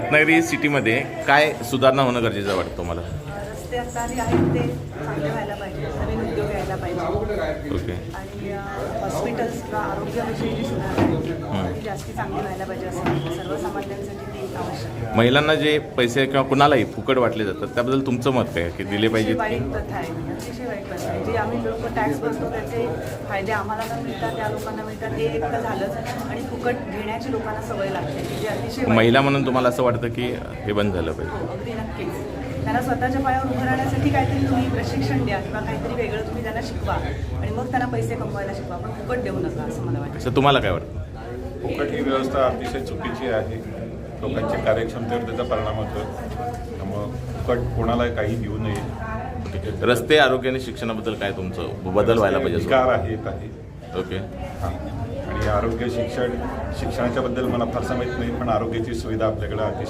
रत्नागिरी सिटीमध्ये काय सुधारणा होणं गरजेचं वाटतं मला? रस्ते आता आहेत ते चांगले व्हायला पाहिजे, नवीन उद्योग यायला पाहिजे. ओके. आणि हॉस्पिटल्स किंवा आरोग्याविषयी जी सुधारणा आहे ती जास्ती चांगली व्हायला पाहिजे असं वाटतं. सर्वसामान्यांसाठी ती आवश्यक आहे. महिलांना जे पैसे किंवा कुणालाही फुकट वाटले जातात त्याबद्दल तुमचं मत काय की दिले पाहिजेत अतिशय की? वाईट प्रथा आहे, अतिशय वाईट प्रथा आहे. जे आम्ही लोक टॅक्स भरतो त्याचे फायदे आम्हाला न मिळतात, त्या लोकांना मिळतात, हे एक तर झालंच. आणि फुकट घेण्याची लोकांना सवय लागते की जे अतिशय वाईट. महिला म्हणून तुम्हाला असं वाटतं की हे बंद झालं पाहिजे? हो, अगदी नक्कीच. त्यांना स्वतःच्या पायावर उभं राहण्यासाठी काहीतरी तुम्ही प्रशिक्षण द्या किंवा काहीतरी वेगळं तुम्ही त्यांना शिकवा आणि मग त्यांना पैसे कमवायला शिकवा, पण फुकट देऊ नका असं मला वाटतं. असं तुम्हाला काय वाटतं? फुकट ही व्यवस्था अतिशय चुकीची आहे. लोकांच्या कार्यक्षमतेवर त्याचा परिणाम होतो. त्यामुळं फुकट कोणाला काही देऊ नये. रस्ते, आरोग्य आणि शिक्षणाबद्दल काय तुमचं बदल व्हायला पाहिजे? विकार आहे काही. ओके. हां. आणि आरोग्य शिक्षणाच्या बद्दल मला फारसं माहीत नाही, पण आरोग्याची सुविधा आपल्याकडे अतिशय